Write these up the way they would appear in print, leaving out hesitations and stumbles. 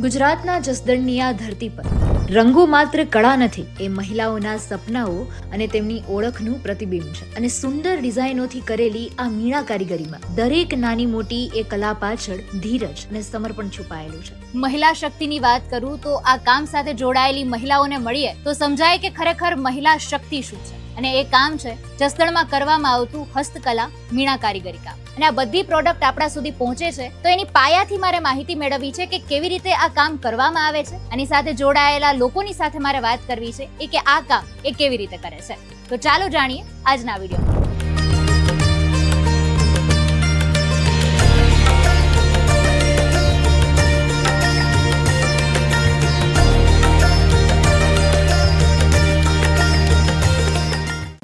ગુજરાતના જસદણની આ ધરતી પર રંગો માત્ર કળા નથી, એ મહિલાઓના સપનાઓ અને તેમની ઓળખનું પ્રતિબિંબ છે. અને સુંદર ડિઝાઇનોથી કરેલી આ મીણા કારીગરીમાં દરેક નાની મોટી એ કલા પાછળ ધીરજ અને સમર્પણ છુપાયેલું છે. મહિલા શક્તિની વાત કરું તો આ કામ સાથે જોડાયેલી મહિલાઓને મળીએ તો સમજાય કે ખરેખર મહિલા શક્તિ શું છે. અને એ કામ છે જસદણમાં કરવામાં આવતું હસ્તકલા મીણા કારીગરી કામ. અને આ બધી પ્રોડક્ટ આપણા સુધી પહોંચે છે તો એની પાયાથી મારે માહિતી મેળવવી છે કે કેવી રીતે આ કામ કરવામાં આવે છે. આની સાથે જોડાયેલા લોકોની સાથે મારે વાત કરવી છે કે આ કામ એ કેવી રીતે કરે છે. તો ચાલો જાણીએ આજના વિડીયોમાં.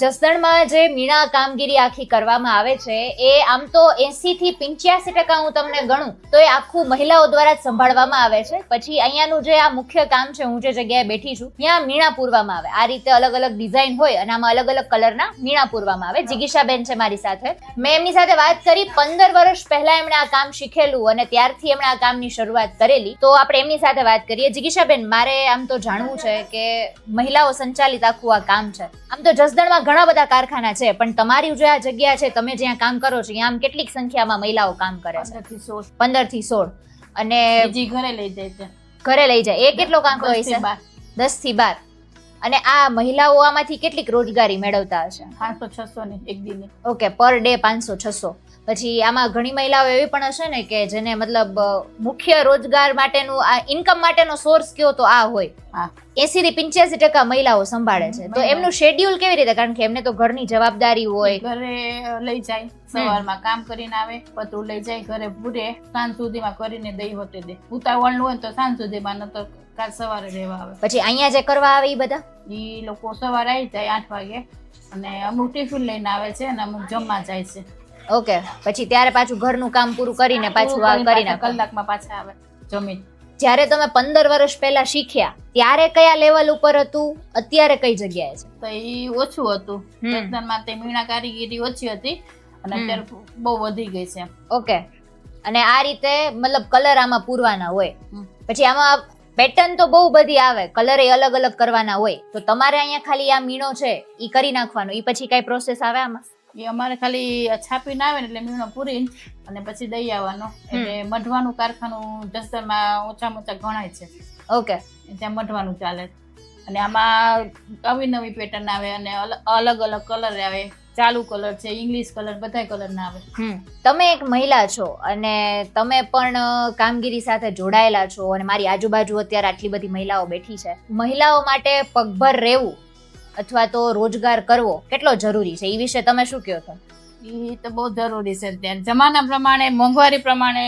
જસદણમાં જે મીણા કામગીરી આખી કરવામાં આવે છે એ આમ તો 80 થી 85% હું તમને ગણું તો એ આખું મહિલાઓ દ્વારા જ સંભાળવામાં આવે છે. પછી અહીંયાનું જે આ મુખ્ય કામ છે, હું જે જગ્યાએ બેઠી છું ત્યાં મીણા પૂરવામાં આવે. આ રીતે અલગ અલગ ડિઝાઇન હોય અને આમાં અલગ અલગ કલરના મીણા પૂરવામાં આવે. જિગીશાબેન છે મારી સાથે. મેં એમની સાથે વાત કરી. 15 વર્ષ પહેલા એમણે આ કામ શીખેલું અને ત્યારથી એમણે આ કામની શરૂઆત કરેલી. તો આપણે એમની સાથે વાત કરીએ. જિગીશાબેન, મારે આમ તો જાણવું છે કે મહિલાઓ સંચાલિત આખું આ કામ છે. આમ તો જસદણમાં ઘણા બધા કારખાના છે, પણ તમારી જે આ જગ્યા છે, તમે જ્યાં કામ કરો છો, ત્યાં કેટલીક સંખ્યામાં મહિલાઓ કામ કરે છે? 15 થી 16. અને ઘરે લઈ જાય છે. ઘરે લઈ જાય. એ કેટલો કામ હોય છે? 10 થી 12. અને આ મહિલાઓ આમાંથી કેટલીક રોજગારી મેળવતા હશે? 500-600 ની એક દિને. Okay, per day 500-600. પછી આમાં ઘણી મહિલાઓ એવી પણ હશે ને કે જેને મતલબ મુખ્ય રોજગાર માટેનું આ ઇન્કમ માટેનો સોર્સ કયો તો આ હોય. 80 થી 85% મહિલાઓ સંભાળે છે. તો એમનું શેડ્યુલ કેવી રીતે? કારણ કે એમને તો ઘરની જવાબદારી હોય. ઘરે લઈ જાય, સવારમાં કામ કરીને આવે, બધું લઈ જાય ઘરે પૂરે, સાંજ સુધીમાં કરીને દઈ હોતે દે. ઉતાવળ હોય તો સાંજ સુધીમાં, ન તો કાલ સવારે રહેવા આવે. પછી અહીંયા જે કરવા આવે એ બધા ઈ લોકો સવારે આવી જાય 8 વાગે અને અમુક ટિફિન લઈને આવે છે અને અમુક જમવા જાય છે. ઓકે, પછી ત્યારે પાછું ઘરનું કામ પૂરું કરીને પાછું આ કરીને કલાકમાં પાછા આવે જમીન. જ્યારે તમે 15 વર્ષ પહેલા શીખ્યા ત્યારે કયા લેવલ ઉપર હતું, અત્યારે કઈ જગ્યાએ છે? તો ઈ ઓછું હતું. જસદણમાં તે મીણા કારીગરી ઓછી હતી અને અત્યારે બહુ વધી ગઈ છે. ઓકે. અને આ રીતે મતલબ કલર આમાં પૂરવાના હોય. પછી આમાં પેટર્ન તો બહુ બધી આવે, કલર એ અલગ અલગ કરવાના હોય. તો તમારે અહીંયા ખાલી આ મીણો છે ઈ કરી નાખવાનો, ઈ પછી કઈ પ્રોસેસ આવે આમાં? એ અમારે ખાલી છાપીને આવે ને એટલે મીણો પૂરીને અને પછી દઈ આવવાનો. એટલે મઢવાનું કારખાનું જસદણમાં ઓછામાં ઓછા ગણાય છે. ઓકે, ત્યાં મઢવાનું ચાલે. અને આમાં નવી નવી પેટર્ન આવે અને અલગ અલગ કલર આવે. ચાલુ કલર છે, ઇંગ્લિશ કલર, બધા કલર ના આવે. તમે એક મહિલા છો અને તમે પણ કામગીરી સાથે જોડાયેલા છો અને મારી આજુબાજુ અત્યારે આટલી બધી મહિલાઓ બેઠી છે. મહિલાઓ માટે પગભર રહેવું અથવા તો રોજગાર કરવો કેટલો જરૂરી છે, એ વિશે તમે શું કહો છો? એ તો બહુ જરૂરી છે. અત્યારે જમાના પ્રમાણે, મોંઘવારી પ્રમાણે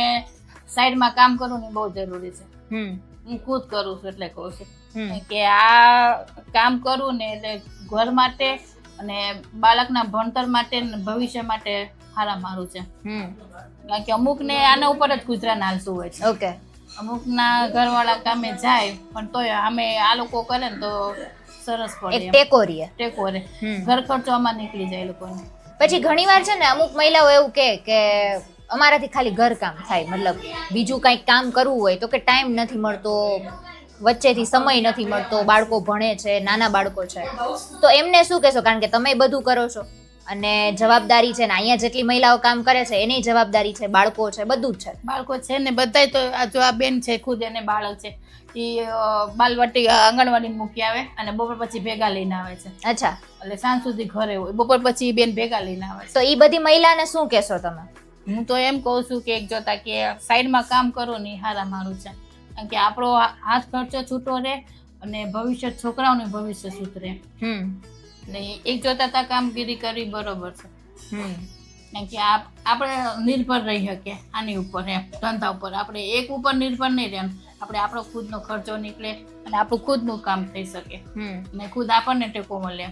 સાઈડમાં કામ કરવું ને બહુ જરૂરી છે. હું ખુદ કરું છું એટલે કહું છું કે આ કામ કરવું ને એટલે ઘર માટે અને બાળકના ભણતર માટે ને ભવિષ્ય માટે સારા મારું છે. કારણ કે અમુક ને આના ઉપર જ ગુજરાન હાલતું હોય છે. ઓકે. અમુક ના ઘરવાળા કામે જાય પણ તોય અમે આ લોકો કરે ને તો સરસ પડે. ટેકો રે ઘર ખર્ચો આમાં નીકળી જાય લોકોને. પછી ઘણી વાર છે ને અમુક મહિલાઓ એવું કે અમારાથી ખાલી ઘર કામ થાય, મતલબ બીજું કંઈક કામ કરવું હોય તો કે ટાઈમ નથી મળતો, વચ્ચેથી સમય નથી મળતો, બાળકો ભણે છે, નાના બાળકો છે. તો એમને શું કહેશો? કારણ કે તમે બધું કરો છો અને જવાબદારી છે ને અહીંયા જેટલી મહિલાઓ કામ કરે છે એની જવાબદારી છે, બાળકો છે, બધું જ છે. બાળકો છે ને બધાય. તો આ જો આ બેન છે ખુદ એને બાળક છે, એ બાલવાટી આંગણવાડી મૂકી આવે અને બપોર પછી ભેગા લઈને આવે છે. અચ્છા. એટલે સાંજ સુધી ઘરે હોય, બપોર પછી બેન ભેગા લઈને આવે છે. તો એ બધી મહિલાને શું કહેશો તમે? હું તો એમ કહું છું કે એક જોતા કે સાઈડમાં કામ કરો ને હારા મારું છે. કારણ કે આપણો હાથ ખર્ચો છૂટો રહે અને ભવિષ્ય, છોકરાઓનું ભવિષ્ય સુધરે. એટલે એક જોતા કામગીરી કરવી બરોબર છે. કારણ કે આપણે નિર્ભર રહી શકીએ આની ઉપર, એમ ધંધા ઉપર. આપણે એક ઉપર નિર્ભર નહીં રહે. આપણે આપણો ખુદનો ખર્ચો નીકળે અને આપણું ખુદનું કામ થઈ શકે અને ખુદ આપણને ટેકો મળે.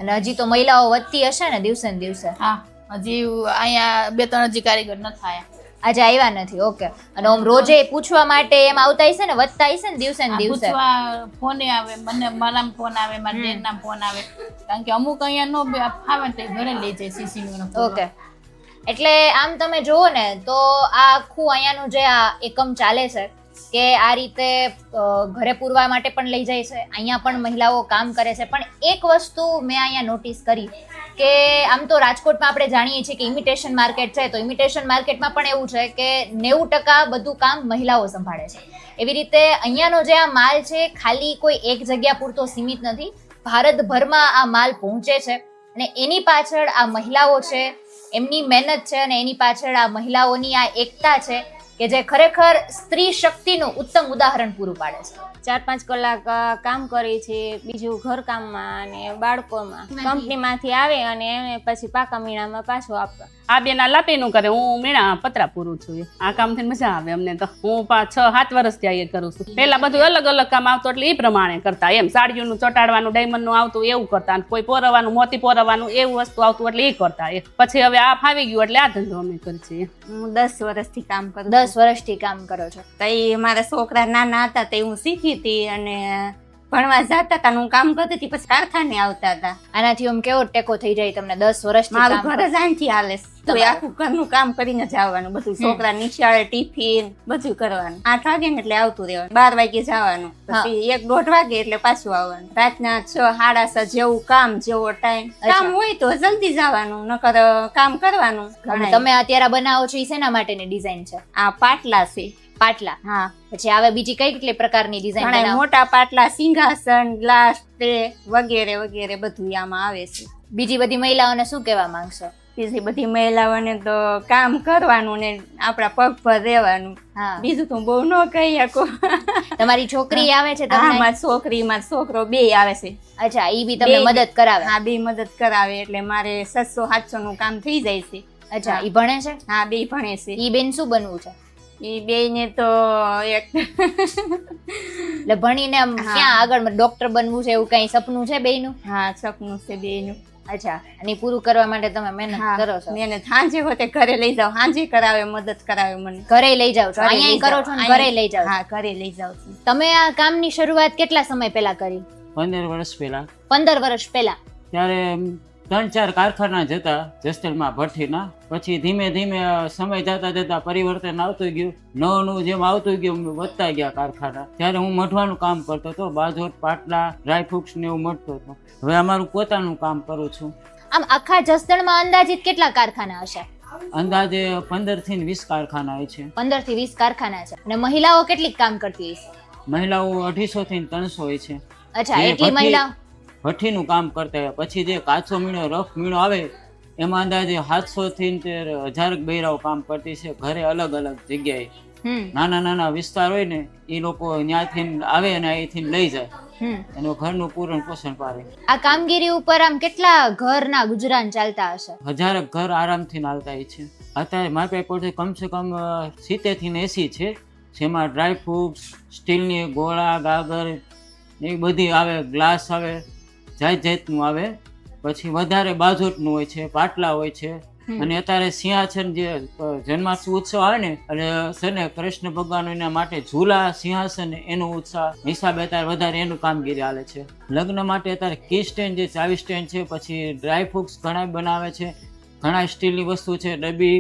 અને હજી તો મહિલાઓ વધતી હશે ને દિવસે ને દિવસે? હા, હજી અહીંયા 2-3 હજી કારીગર નથી થયા. આજે આવ્યા નથી? ઓકે. અને આમ રોજે પૂછવા માટે એમ આવતા હશે ને, વધતા હશે ને દિવસે ને દિવસે? પૂછવા ફોને આવે, મને મારા ફોન આવે, મારા બેનના ફોન આવે. કારણ કે અમુક અહીંયા નો ફાવે તો ઘરે લઈ જાય સીસીનો. ઓકે. એટલે આમ તમે જુઓ ને તો આ આખું અહીંયાનું જે આ એકમ ચાલે છે કે આ રીતે ઘરે પૂરવા માટે પણ લઈ જાય છે, અહીંયા પણ મહિલાઓ કામ કરે છે. પણ એક વસ્તુ મેં અહીંયા નોટિસ કરી કે આમ તો રાજકોટમાં આપણે જાણીએ છીએ કે ઇમિટેશન માર્કેટ છે, તો ઇમિટેશન માર્કેટમાં પણ એવું છે કે 90% બધું કામ મહિલાઓ સંભાળે છે. એવી રીતે અહીંયાનો જે આ માલ છે ખાલી કોઈ એક જગ્યા પૂરતો સીમિત નથી, ભારતભરમાં આ માલ પહોંચે છે અને એની પાછળ આ મહિલાઓ છે, એમની મહેનત છે અને એની પાછળ આ મહિલાઓની આ એકતા છે કે જે ખરેખર સ્ત્રી શક્તિનું ઉત્તમ ઉદાહરણ પૂરું પાડે છે. 4-5 કલાક કામ કરે છે, બીજું ઘરકામમાં અને બાળકોમાં. કંપનીમાંથી આવે અને એને પછી પાકા મીણામાં પાછો આપવા. આ બેન આ લાપીનું કરે, હું મીણા પતરા પૂરું છું. આ કામ થઈને મજા આવે અમને તો. હું 6-7 વર્ષથી આ કરું છું. પહેલા બધું અલગ અલગ કામ આવતું એટલે એ પ્રમાણે કરતા, એમ સાડીઓનું ચોટાડવાનું, ડાયમંડનું આવતું એવું કરતા, કોઈ પોરવવાનું, મોતી પોરવવાનું એવું વસ્તુ આવતું એટલે એ કરતા. પછી હવે આ ફાવી ગયું એટલે આ ધંધો અમે કરી છીએ. હું 10 વર્ષથી કામ કરું. 10 વર્ષથી કામ કરો છો? તો એ મારા છોકરા નાના હતા તે હું શીખી હતી અને ભણવા જતા હતા, હું કામ કરતી હતી, પછી કારખાને આવતા હતા. આનાથી આમ કેવો ટેકો થઈ જાય તમને? 10 વર્ષથી મારું કામ ઘર જ આનથી હાલે છે. તો આખું ઘરનું કામ કરીને જ આવવાનું, બધું છોકરા નિશાળે ટિફિન બધું કરવાનું. 8 વાગે ને એટલે આવતું રહેવાનું, 12 વાગે જવાનું, પછી 1-1.5 વાગે એટલે પાછું આવવાનું. રાતના 6-6:30 જેવું કામ, જેવો ટાઈમ કામ હોય તો જલ્દી જવાનું, નકર કામ કરવાનું. તમે અત્યારે બનાવો છો એ શેના માટેની ડિઝાઇન છે? આ પાટલા છે. પાટલા. હા. પછી આવે બીજી કઈ કેટલી પ્રકારની ડિઝાઇન ઘણા બનાવો? મોટા પાટલા, સિંહાસન, ગ્લાસ, ટ્રે વગેરે વગેરે બધું આમાં આવે છે. બીજી બધી મહિલાઓને શું કહેવા માંગશો? બીજી બધી મહિલાઓને તો કામ કરવાનું ને આપણા પગ પર રહેવાનું. હા. બીજું તો બહુ ન કહી શકું. તમારી છોકરી આવે છે હા, તમને? મારી છોકરી મારો છોકરો બે આવે છે. અચ્છા, ઈ બી તમને મદદ કરાવે? હા, બે મદદ કરાવે એટલે મારે 700-700 નું કામ થઈ જાય છે. અચ્છા, ઈ ભણે છે? હા, બે ભણે છે. ઈ બેન શું બનવું છે? એ બે ને તો એક એટલે ભણીને આમ ક્યાં આગળ ડોક્ટર બનવું છે એવું કઈ સપનું છે બેયનું? હા, સપનું છે બેયનું. અચ્છા, અને ઈ પૂરું કરવા માટે તમે મહેનત કરો છો? મેને સાંજે હોતે ઘરે લઈ જાવ, સાંજે કરાવે, મદદ કરાવે મને. ઘરે લઈ જાવ છો? અહીંયા કરો છો ને ઘરે લઈ જાવ? હા, ઘરે લઈ જાવ છું. તમે આ કામની શરૂઆત કેટલા સમય પહેલા કરી? 15 વર્ષ પહેલા. 15 વર્ષ પહેલા? ત્યારે 3-4 કારખાના જતા જેસલમાં ભઠ્ઠીના. પછી ધીમે ધીમે સમય જતા જતા પરિવર્તન આવતું ગયું, નવું જેમ આવતું ગયું વધતા ગયા કારખાના. ત્યારે હું મઢવાનું કામ કરતો હતો, બાજોટ, પાટલા, ડ્રાયફ્રૂટ્સ ને એવું મઢતો હતો. હવે અમારું પોતાનું કામ કરું છું. આમ આખા જસદણમાં અંદાજિત કેટલા કારખાના હશે? અંદાજે 15 થી 20 કારખાના હોય છે. 15 થી 20 કારખાના છે. અને મહિલાઓ કેટલીક કામ કરતી હશે? મહિલાઓ 250 થી 300 હોય છે. અચ્છા, એટલી મહિલા ભઠ્ઠીનું કામ કરતા હોય. પછી જે કાચો મીણો, રફ મીણો આવે એમાં અંદાજે 700 થી 1000 બૈરાઓ કામ કરતી છે, ઘરે અલગ અલગ જગ્યાએ. નાના નાના વિસ્તાર હોય ને એ લોકો ત્યાંથી આવે અને અહીંથી લઈ જાય, એનું ઘરનું પૂરણ પોષણ પાડે. આ કામગીરી ઉપર આમ કેટલા ઘરના ગુજરાન ચાલતા હશે? 1000 ઘર આરામથી હાલતા હોય છે. અત્યારે મારી પાસે કમસે કમ 70 થી 80 છે, જેમાં ડ્રાયફ્રૂટ્સ, સ્ટીલની ગોળા, ગાગર એ બધી આવે, ગ્લાસ આવે, જાત જાતનું આવે. પછી વધારે બાજોટનું હોય છે, પાટલા હોય છે. અને અત્યારે સિંહાસન જે જન્માષ્ટમી ઉત્સવ આવે ને એટલે છે ને કૃષ્ણ ભગવાન એના માટે ઝૂલા, સિંહાસન એનો ઉત્સાહ હિસાબે અત્યારે વધારે એનું કામગીરી હાલે છે. લગ્ન માટે અત્યારે કી સ્ટેન્ડ, જે ચાવી સ્ટેન્ડ છે, પછી ડ્રાયફ્રૂટ્સ ઘણા બનાવે છે, ઘણા સ્ટીલની વસ્તુ છે, ડબ્બી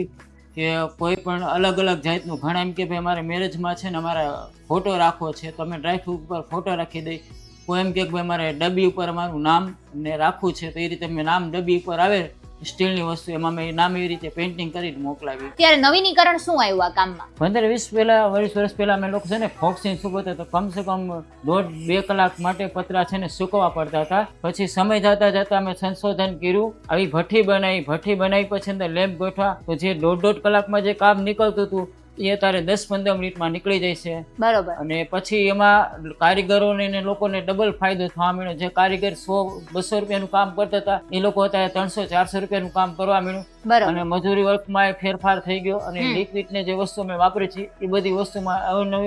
કે કોઈ પણ અલગ અલગ જાતનું. ઘણા એમ કે ભાઈ અમારે મેરેજમાં છે ને અમારે ફોટો રાખવો છે તો અમે ડ્રાયફ્રૂટ ઉપર ફોટો રાખી દઈ. કોઈ એમ કે ભાઈ મારે ડબ્બી ઉપર અમારું નામ ને રાખવું છે તો એ રીતે અમે નામ ડબ્બી ઉપર આવે સ્ટીલની વસ્તુ, એમાં મેં નામ એવી રીતે પેઇન્ટિંગ કરીને મોકલાવી. ત્યારે નવીનીકરણ શું આવ્યું આ કામમાં? 15-20 વર્ષ પહેલા અમે લોકો છે ને ફોક્સિંગ સૂકવતા તો કમસે કમ 1.5-2 કલાક માટે પતરા છે ને સૂકવવા પડતા હતા. પછી સમય જતા જતા અમે સંશોધન કર્યું, આવી ભઠ્ઠી બનાવી પછી અંદર લેમ્પ ગોઠવા તો જે 1.5 કલાકમાં જે કામ નીકળતું હતું એ અત્યારે 10-15 મિનિટમાં નીકળી જાય છે. બરોબર. અને પછી એમાં કારીગરોને ને લોકોને ડબલ ફાયદો થવા મળ્યો. જે કારીગર 100-200 રૂપિયાનું કામ કરતા હતા એ લોકો અત્યારે 300-400 રૂપિયાનું કામ કરવા મળ્યું. અને મજૂરી વર્કમાં ફેરફાર થઈ ગયો. અને લિક્વિડ ને જે વસ્તુ અમે વાપરી છે એ બધી વસ્તુમાં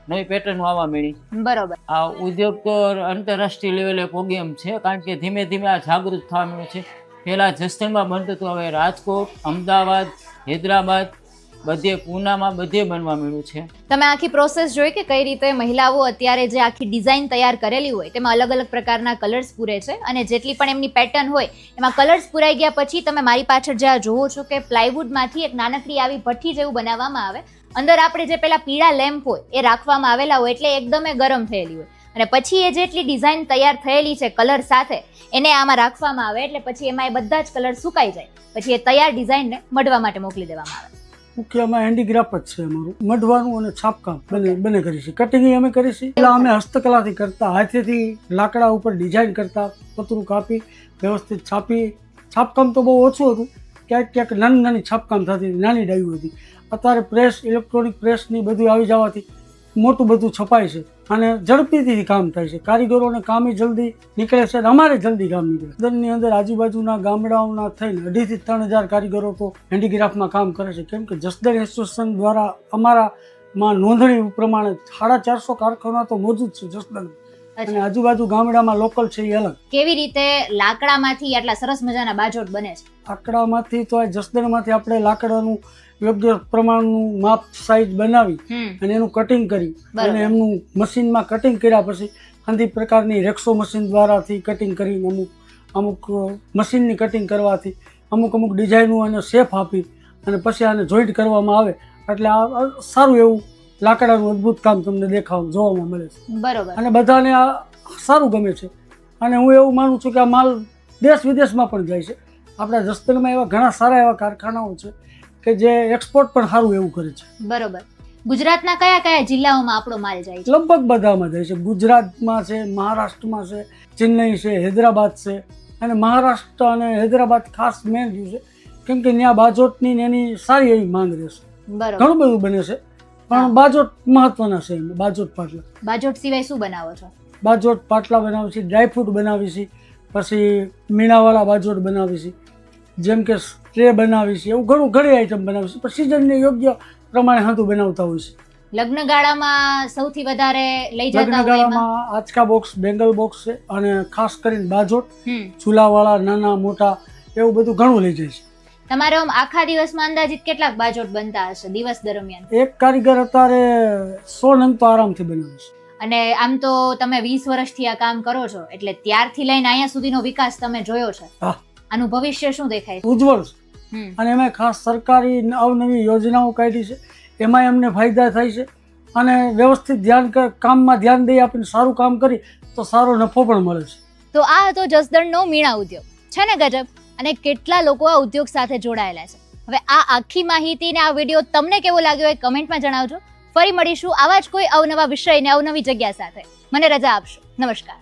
નવી પેટર્ન આવવા મળી. બરોબર. આ ઉદ્યોગ તો આંતરરાષ્ટ્રીય લેવલે પોગી એમ છે, કારણ કે ધીમે ધીમે આ જાગૃત થવા મળ્યું છે. પહેલા જસદણમાં બનતું હતું, હવે રાજકોટ, અમદાવાદ, હૈદરાબાદ, બધે પૂનામાં બધે બનવા મળ્યું છે. તમે આખી પ્રોસેસ જોઈ કે કઈ રીતે મહિલાઓ અત્યારે જે આખી ડિઝાઇન તૈયાર કરેલી હોય તેમાં અલગ અલગ પ્રકારના કલર્સ પૂરે છે અને જેટલી પણ એમની પેટર્ન હોય એમાં કલર્સ પૂરાઈ ગયા પછી તમે મારી પાછળ જ્યાં જોવો છો કે પ્લાયવુડમાંથી એક નાનકડી આવી ભઠ્ઠી જેવું બનાવવામાં આવે અંદર આપણે જે પેલા પીળા લેમ્પ હોય એ રાખવામાં આવેલા હોય એટલે એકદમ ગરમ થયેલી હોય, અને પછી એ જેટલી ડિઝાઇન તૈયાર થયેલી છે કલર સાથે એને આમાં રાખવામાં આવે એટલે પછી એમાં એ બધા જ કલર સુકાઈ જાય, પછી એ તૈયાર ડિઝાઇનને મઢવા માટે મોકલી દેવામાં આવે. મુખ્યમાં હેન્ડીક્રાફ્ટ જ છે અમારું, મઢવાનું અને છાપકામ બંને કરી છે. કટિંગ અમે કરી છે. પહેલા અમે હસ્તકલાથી કરતા, હાથેથી લાકડા ઉપર ડિઝાઇન કરતા, પતરું કાપી વ્યવસ્થિત છાપકામ તો બહુ ઓછું હતું, ક્યાંક નાની છાપકામ થતી હતી, નાની ડાયું હતી. અત્યારે પ્રેસ, ઇલેક્ટ્રોનિક પ્રેસની બધું આવી જવાથી મોટું બધું છપાય છે અને ઝડપીથી કામ થાય છે. કારીગરોને કામ જલ્દી નીકળે છે અને અમારે જલ્દી કામ નીકળે. જસદણની અંદર આજુબાજુના ગામડાઓના થઈને 2,500 થી 3,000 કારીગરો તો હેન્ડીક્રાફ્ટમાં કામ કરે છે, કેમ કે જસદણ એસોસિએશન દ્વારા અમારામાં નોંધણી પ્રમાણે 450 કારખાના તો મોજૂદ છે જસદણ, અને આજુબાજુ ગામડામાં લોકલ છે એ અલગ. કેવી રીતે લાકડામાંથી આટલા સરસ મજાના બાજોટ બને છે? લાકડામાંથી તો આ જસદણમાંથી આપણે લાકડાનું યોગ્ય પ્રમાણનું માપ સાઈઝ બનાવી અને એનું કટિંગ કરી અને એમનું મશીનમાં કટિંગ કર્યા પછી આંધી પ્રકારની રેક્સો મશીન દ્વારાથી કટિંગ કરીને અમુક મશીનની કટિંગ કરવાથી અમુક ડિઝાઇનો અને શેપ આપી અને પછી આને જોઈન્ટ કરવામાં આવે એટલે આ સારું એવું લાકડાનું અદ્ભુત કામ તમને જોવામાં મળે છે. બરોબર. અને બધાને આ સારું ગમે છે અને હું એવું માનું છું કે આ માલ દેશ વિદેશમાં પણ જાય છે. આપણા જસદણમાં એવા ઘણા સારા એવા કારખાનાઓ છે કે જે એક્સપોર્ટ પણ સારું એવું કરે છે. બરોબર. ગુજરાતના કયા કયા જિલ્લાઓમાં આપણો માલ જાય છે? લગભગ બધામાં જાય છે. ગુજરાતમાં છે, મહારાષ્ટ્રમાં છે, ચેન્નઈ છે, હૈદરાબાદ છે, અને મહારાષ્ટ્ર અને હૈદરાબાદ ખાસ મેન રહ્યું છે કેમ કે ત્યાં બાજોટની એની સારી એવી માંગ રહેશે. બરોબર. ઘણું બધું બને છે પણ બાજોટ મહત્વના છે. બાજોટ પાટલા. બાજોટ સિવાય શું બનાવો છો? બાજોટ પાટલા બનાવી છે, ડ્રાયફ્રૂટ બનાવી છે, પછી મીણાવાળા બાજોટ બનાવી છે, જેમ કે ટ્રે બનાવી છે, એવું ઘણી આઈટમ બનાવી છે. પણ સિઝનને યોગ્ય પ્રમાણે હાથું બનાવતા હોય છે. લગ્નગાળામાં સૌથી વધારે લઈ જતા હોય એમાં? લગ્નગાળામાં આંચકા બોક્સ, બેંગલ બોક્સ છે અને ખાસ કરીને બાજોટ, ચૂલાવાળા નાના મોટા એવું બધું ઘણું લઈ જાય છે. તમારે આમ આખા દિવસમાં અંદાજિત કેટલાક બાજોટ બનતા હશે દિવસ દરમિયાન? એક કારીગર અત્યારે 100 નંગ તો આરામથી બનાવે છે. અને આમ તો તમે 20 વર્ષથી આ કામ કરો છો એટલે ત્યારથી લઈને અહીંયા સુધીનો વિકાસ તમે જોયો છે. આનું ભવિષ્ય શું દેખાય છે? ઉજ્જવળ છે. અને એમાં ખાસ સરકારી અવનવી યોજનાઓ કાઢી છે, એમાં અમને ફાયદા થાય છે અને વ્યવસ્થિત કામમાં ધ્યાન દઈ આપીને સારું કામ કરી તો સારો નફો પણ મળે છે. તો આ હતો જસદણનો મીણા ઉદ્યોગ છે ને ગજબ, અને કેટલા લોકો આ ઉદ્યોગ સાથે જોડાયેલા છે. હવે આ આખી માહિતી ને આ વિડીયો તમને કેવો લાગ્યો એ કમેન્ટમાં જણાવજો. ફરી મળીશું આવા જ કોઈ અવનવા વિષય ને અવનવી જગ્યા સાથે. મને રજા આપશો. નમસ્કાર.